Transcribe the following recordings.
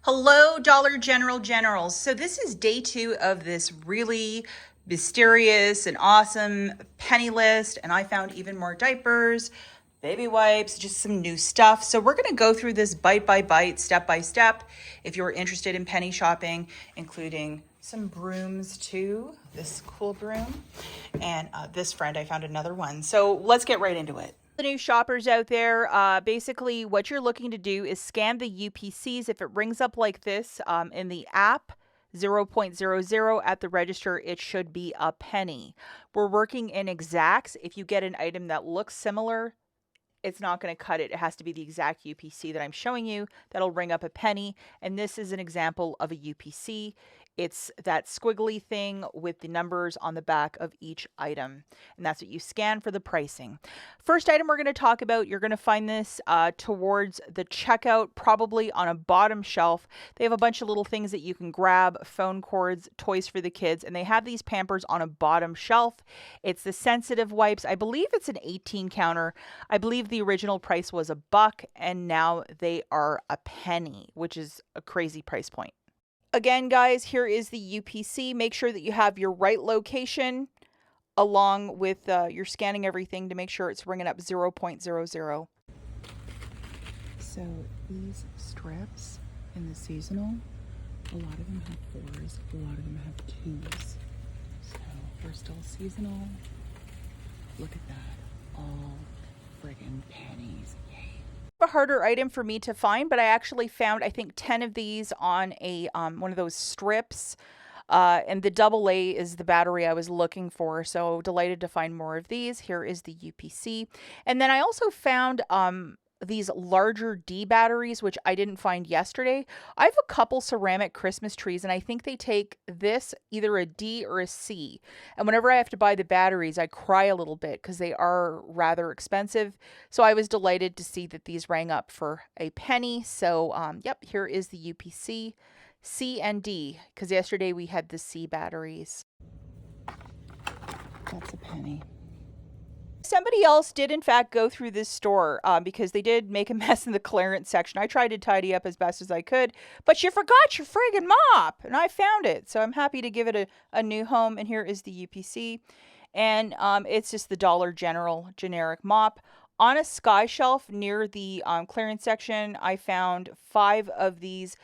Hello, Dollar Generals. So this is day 2 of this really mysterious and awesome penny list, and I found even more diapers, baby wipes, just some new stuff. So we're gonna go through this bite by bite, step by step, if you're interested in penny shopping, including some brooms too, this cool broom, and this friend, I found another one. So let's get right into it. The new shoppers out there, basically what you're looking to do is scan the UPCs. If it rings up like this in the app, 0.00 at the register, it should be a penny. We're working in exacts. If you get an item that looks similar, it's not going to cut it. It has to be the exact UPC that I'm showing you. That'll ring up a penny. And this is an example of a UPC. It's that squiggly thing with the numbers on the back of each item. And that's what you scan for the pricing. First item we're going to talk about, you're going to find this towards the checkout, probably on a bottom shelf. They have a bunch of little things that you can grab, phone cords, toys for the kids, and they have these Pampers on a bottom shelf. It's the sensitive wipes. I believe it's an 18 counter. I believe the original price was $1 and now they are a penny, which is a crazy price point. Again, guys, here is the UPC. Make sure that you have your right location along with you're scanning everything to make sure it's ringing up 0.00. So these strips in the seasonal, a lot of them have 4s, a lot of them have 2s. So we're still seasonal. Look at that, all friggin' pennies. Yay. A harder item for me to find, but I actually found, I think, 10 of these on a one of those strips. And the AA is the battery I was looking for, so delighted to find more of these. Here is the UPC. And then I also found these larger D batteries, which I didn't find yesterday. I have a couple ceramic Christmas trees, and I think they take this either a D or a C. And whenever I have to buy the batteries, I cry a little bit because they are rather expensive. So I was delighted to see that these rang up for a penny. So, yep, here is the UPC. C and D, because yesterday we had the C batteries. That's a penny. Somebody else did in fact go through this store because they did make a mess in the clearance section. I tried to tidy up as best as I could, but you forgot your friggin' mop, and I found it. So I'm happy to give it a new home, and here is the UPC. And it's just the Dollar General generic mop. On a sky shelf near the clearance section, I found 5 of these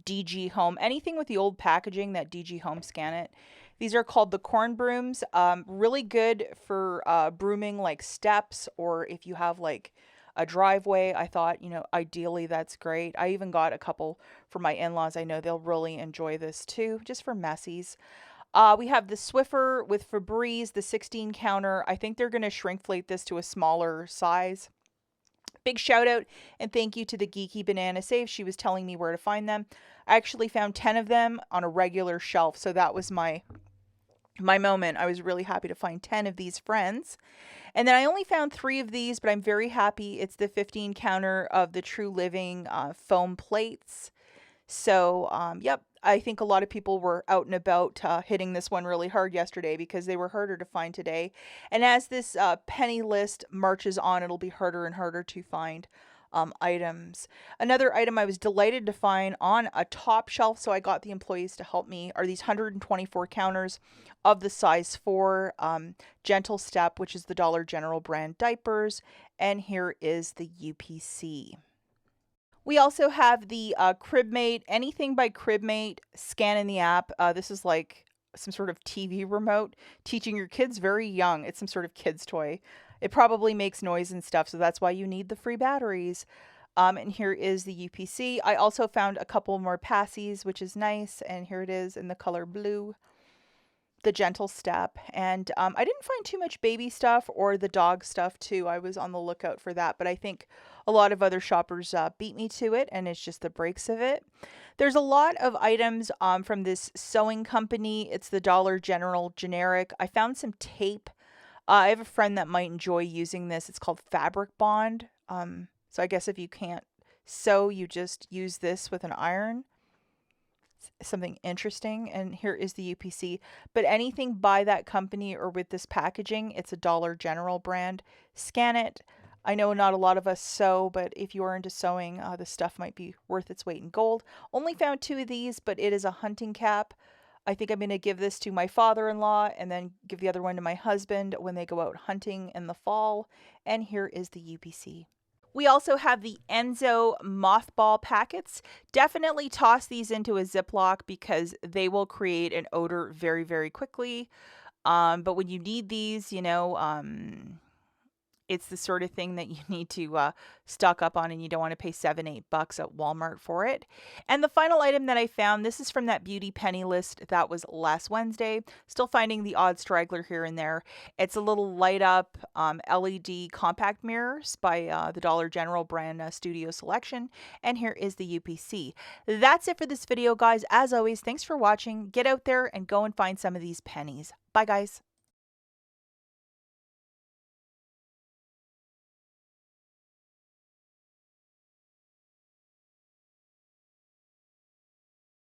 DG Home. Anything with the old packaging, that DG Home, scan it. These are called the corn brooms. Really good for brooming like steps, or if you have like a driveway. I thought, ideally that's great. I even got a couple for my in-laws. I know they'll really enjoy this too, just for messies. We have the Swiffer with Febreze, the 16 counter. I think they're going to shrinkflate this to a smaller size. Big shout out and thank you to the Geeky Banana Safe. She was telling me where to find them. I actually found 10 of them on a regular shelf, so that was my moment. I was really happy to find 10 of these friends. And then I only found 3 of these, but I'm very happy. It's the 15 counter of the True Living foam plates. So, yep, I think a lot of people were out and about hitting this one really hard yesterday because they were harder to find today. And as this penny list marches on, it'll be harder and harder to find items. Another item I was delighted to find on a top shelf, so I got the employees to help me, are these 124 counters of the size 4 Gentle Step, which is the Dollar General brand diapers. And here is the UPC. We also have the Cribmate, anything by Cribmate, scan in the app. This is like some sort of TV remote, teaching your kids very young. It's some sort of kid's toy. It probably makes noise and stuff, so that's why you need the free batteries. And here is the UPC. I also found a couple more passies, which is nice, and here it is in the color blue. The Gentle Step. And I didn't find too much baby stuff or the dog stuff too. I was on the lookout for that, but I think a lot of other shoppers beat me to it, and it's just the breaks of it. There's a lot of items from this sewing company. It's the Dollar General generic. I found some tape. I have a friend that might enjoy using this. It's called Fabric Bond. So I guess if you can't sew, you just use this with an iron. Something interesting. And here is the UPC, but anything by that company or with this packaging, it's a Dollar General brand. Scan it. I know not a lot of us sew, but if you are into sewing, this stuff might be worth its weight in gold. Only found 2 of these, but it is a hunting cap. I think I'm going to give this to my father-in-law and then give the other one to my husband when they go out hunting in the fall. And here is the UPC. We also have the Enzo mothball packets. Definitely toss these into a Ziploc because they will create an odor very, very quickly. But when you need these, it's the sort of thing that you need to stock up on, and you don't want to pay $7-8 at Walmart for it. And the final item that I found, this is from that beauty penny list that was last Wednesday. Still finding the odd straggler here and there. It's a little light up LED compact mirrors by the Dollar General brand Studio Selection. And here is the UPC. That's it for this video, guys. As always, thanks for watching. Get out there and go and find some of these pennies. Bye, guys.